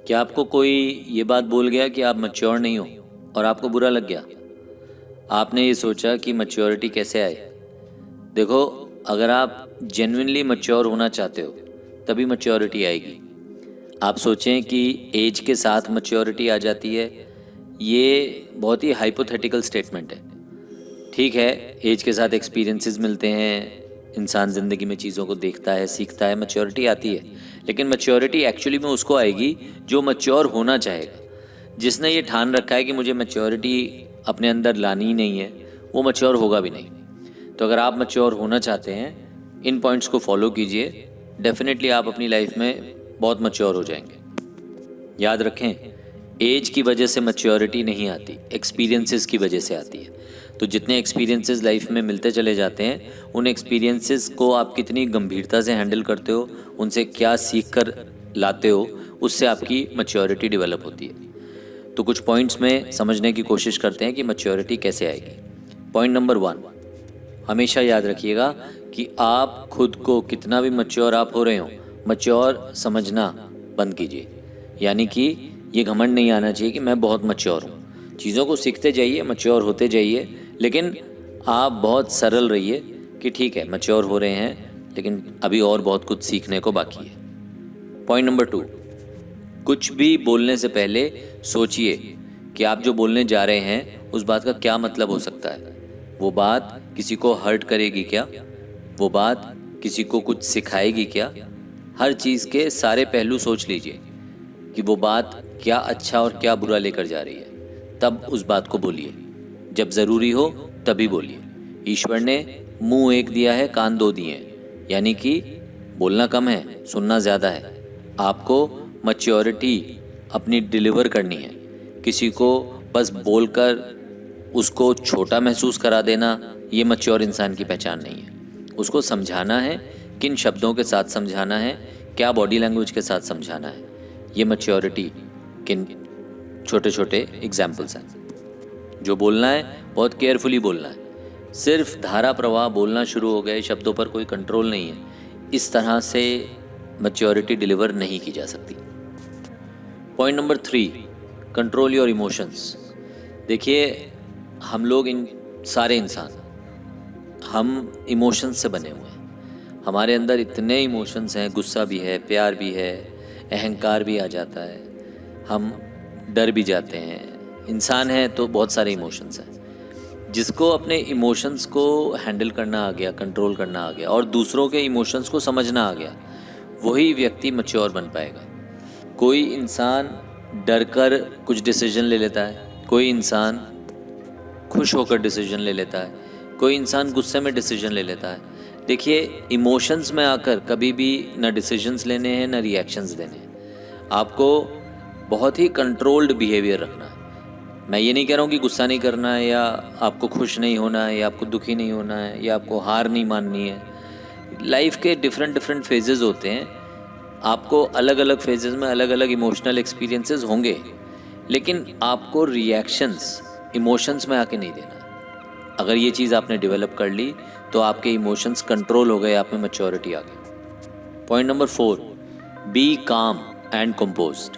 क्या आपको कोई ये बात बोल गया कि आप मैच्योर नहीं हो और आपको बुरा लग गया? आपने ये सोचा कि मैच्योरिटी कैसे आए? देखो, अगर आप जेन्युइनली मैच्योर होना चाहते हो तभी मैच्योरिटी आएगी। आप सोचें कि एज के साथ मैच्योरिटी आ जाती है, ये बहुत ही हाइपोथेटिकल स्टेटमेंट है। ठीक है, एज के साथ एक्सपीरियंसेस मिलते हैं, इंसान ज़िंदगी में चीज़ों को देखता है, सीखता है, मैच्योरिटी आती है। लेकिन मैच्योरिटी एक्चुअली में उसको आएगी जो मैच्योर होना चाहेगा। जिसने ये ठान रखा है कि मुझे मैच्योरिटी अपने अंदर लानी ही नहीं है, वो मैच्योर होगा भी नहीं। तो अगर आप मैच्योर होना चाहते हैं, इन पॉइंट्स को फॉलो कीजिए, डेफिनेटली आप अपनी लाइफ में बहुत मैच्योर हो जाएंगे। याद रखें, एज की वजह से मैच्योरिटी नहीं आती, एक्सपीरियंसेस की वजह से आती है। तो जितने एक्सपीरियंसेस लाइफ में मिलते चले जाते हैं, उन एक्सपीरियंसेस को आप कितनी गंभीरता से हैंडल करते हो, उनसे क्या सीख कर लाते हो, उससे आपकी मैच्योरिटी डेवलप होती है। तो कुछ पॉइंट्स में समझने की कोशिश करते हैं कि मैच्योरिटी कैसे आएगी। पॉइंट नंबर 1, हमेशा याद रखिएगा कि आप खुद को कितना भी मैच्योर आप हो रहे हो, मैच्योर समझना बंद कीजिए। यानी कि ये घमंड नहीं आना चाहिए कि मैं बहुत मैच्योर हूँ। चीज़ों को सीखते जाइए, मैच्योर होते जाइए, लेकिन आप बहुत सरल रहिए कि ठीक है, मैच्योर हो रहे हैं, लेकिन अभी और बहुत कुछ सीखने को बाकी है। पॉइंट नंबर 2, कुछ भी बोलने से पहले सोचिए कि आप जो बोलने जा रहे हैं उस बात का क्या मतलब हो सकता है। वो बात किसी को हर्ट करेगी क्या? वो बात किसी को कुछ सिखाएगी क्या? हर चीज़ के सारे पहलू सोच लीजिए कि वो बात क्या अच्छा और क्या बुरा लेकर जा रही है, तब उस बात को बोलिए। जब ज़रूरी हो तभी बोलिए। ईश्वर ने मुंह एक दिया है, कान दो दिए हैं, यानी कि बोलना कम है, सुनना ज़्यादा है। आपको मैच्योरिटी अपनी डिलीवर करनी है। किसी को बस बोलकर उसको छोटा महसूस करा देना, ये मैच्योर इंसान की पहचान नहीं है। उसको समझाना है, किन शब्दों के साथ समझाना है, क्या बॉडी लैंग्वेज के साथ समझाना है, ये मैच्योरिटी किन छोटे छोटे एग्जाम्पल्स हैं। जो बोलना है बहुत केयरफुली बोलना है। सिर्फ धारा प्रवाह बोलना शुरू हो गए, शब्दों पर कोई कंट्रोल नहीं है, इस तरह से मैच्योरिटी डिलीवर नहीं की जा सकती। Point number 3, control your emotions. देखिए, हम लोग सारे इंसान हम इमोशंस से बने हुए हैं। हमारे अंदर इतने इमोशंस हैं, गुस्सा भी है, प्यार भी है, अहंकार भी आ जाता है, हम डर भी जाते हैं। इंसान है तो बहुत सारे इमोशंस हैं। जिसको अपने इमोशंस को हैंडल करना आ गया, कंट्रोल करना आ गया और दूसरों के इमोशंस को समझना आ गया, वही व्यक्ति मैच्योर बन पाएगा। कोई इंसान डर कर कुछ डिसीजन ले लेता है, कोई इंसान खुश होकर डिसीजन ले लेता है, कोई इंसान गुस्से में डिसीजन ले लेता है। देखिए, इमोशंस में आकर कभी भी ना डिसीजंस लेने हैं ना रिएक्शंस देने हैं। आपको बहुत ही कंट्रोल्ड बिहेवियर रखना है। मैं ये नहीं कह रहा हूँ कि गुस्सा नहीं करना है, या आपको खुश नहीं होना है, या आपको दुखी नहीं होना है, या आपको हार नहीं माननी है। लाइफ के डिफरेंट फेजेस होते हैं। आपको अलग अलग फेजेस में अलग अलग इमोशनल एक्सपीरियंसेस होंगे, लेकिन आपको रिएक्शंस इमोशंस में आके नहीं देना है। अगर ये चीज़ आपने डेवलप कर ली तो आपके इमोशंस कंट्रोल हो गए, आप में मैच्योरिटी आ गई। पॉइंट नंबर 4, बी काम एंड कंपोज्ड।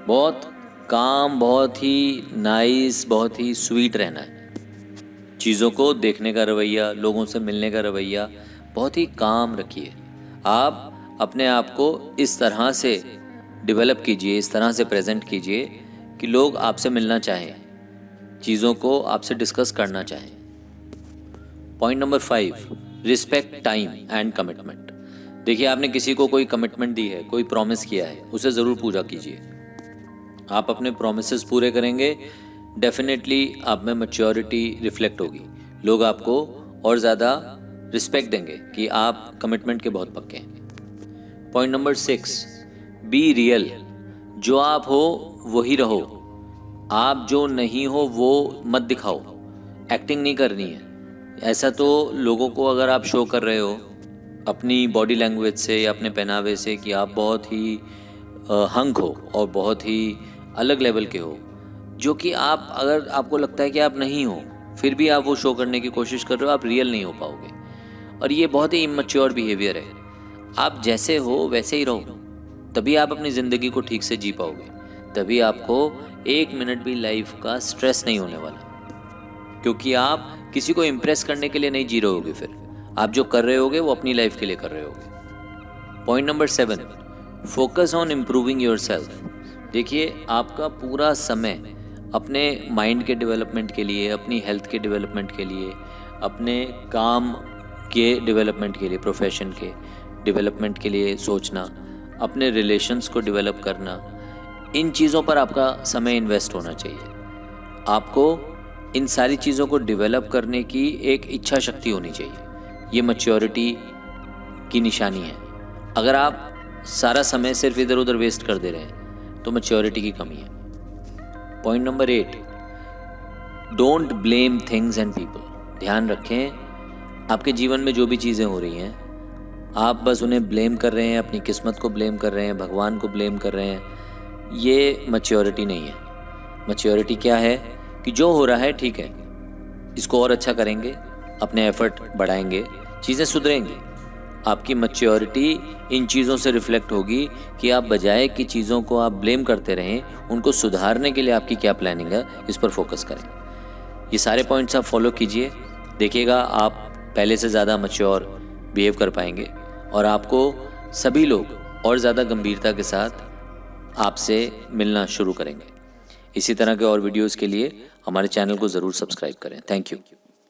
बहुत काम, बहुत ही नाइस, बहुत ही स्वीट रहना है। चीज़ों को देखने का रवैया, लोगों से मिलने का रवैया बहुत ही काम रखिए। आप अपने आप को इस तरह से डेवलप कीजिए, इस तरह से प्रेजेंट कीजिए कि लोग आपसे मिलना चाहें, चीज़ों को आपसे डिस्कस करना चाहें। Point number 5, respect time and commitment. देखिए, आपने किसी को कोई कमिटमेंट दी है, कोई प्रॉमिस किया है, उसे ज़रूर पूरा कीजिए। आप अपने प्रॉमिसेस पूरे करेंगे, डेफिनेटली आप में मैच्योरिटी रिफ्लेक्ट होगी। लोग आपको और ज़्यादा रिस्पेक्ट देंगे कि आप कमिटमेंट के बहुत पक्के हैं। Point number 6, be real. जो आप हो वही रहो। आप जो नहीं हो वो मत दिखाओ। एक्टिंग नहीं करनी है। ऐसा तो लोगों को अगर आप शो कर रहे हो अपनी बॉडी लैंग्वेज से या अपने पहनावे से कि आप बहुत ही हंक हो और बहुत ही अलग लेवल के हो, जो कि आप, अगर आपको लगता है कि आप नहीं हो, फिर भी आप वो शो करने की कोशिश कर रहे हो, आप रियल नहीं हो पाओगे। और ये बहुत ही इमैच्योर बिहेवियर है। आप जैसे हो वैसे ही रहो, तभी आप अपनी ज़िंदगी को ठीक से जी पाओगे। तभी आपको 1 मिनट भी लाइफ का स्ट्रेस नहीं होने वाला, क्योंकि आप किसी को इम्प्रेस करने के लिए नहीं जी रहे होगे। फिर आप जो कर रहे होगे वो अपनी लाइफ के लिए कर रहे होगे। Point number 7, focus on improving your self. देखिए, आपका पूरा समय अपने माइंड के डेवलपमेंट के लिए, अपनी हेल्थ के डेवलपमेंट के लिए, अपने काम के डेवलपमेंट के लिए, प्रोफेशन के डेवलपमेंट के लिए सोचना, अपने रिलेशंस को डेवलप करना, इन चीज़ों पर आपका समय इन्वेस्ट होना चाहिए। आपको इन सारी चीज़ों को डेवलप करने की एक इच्छा शक्ति होनी चाहिए। ये मैच्योरिटी की निशानी है। अगर आप सारा समय सिर्फ इधर उधर वेस्ट कर दे रहे हैं तो मैच्योरिटी की कमी है। Point number 8, don't blame things and people. ध्यान रखें, आपके जीवन में जो भी चीज़ें हो रही हैं, आप बस उन्हें ब्लेम कर रहे हैं, अपनी किस्मत को ब्लेम कर रहे हैं, भगवान को ब्लेम कर रहे हैं। ये मैच्योरिटी नहीं है। मैच्योरिटी क्या है कि जो हो रहा है ठीक है, इसको और अच्छा करेंगे, अपने एफर्ट बढ़ाएंगे, चीज़ें सुधरेंगी। आपकी मैच्योरिटी इन चीज़ों से रिफ्लेक्ट होगी कि आप बजाय कि चीज़ों को आप ब्लेम करते रहें, उनको सुधारने के लिए आपकी क्या प्लानिंग है, इस पर फोकस करें। ये सारे पॉइंट्स आप फॉलो कीजिए, देखिएगा आप पहले से ज़्यादा मैच्योर बिहेव कर पाएंगे और आपको सभी लोग और ज़्यादा गंभीरता के साथ आपसे मिलना शुरू करेंगे। इसी तरह के और वीडियोज़ के लिए हमारे चैनल को ज़रूर सब्सक्राइब करें। Thank you.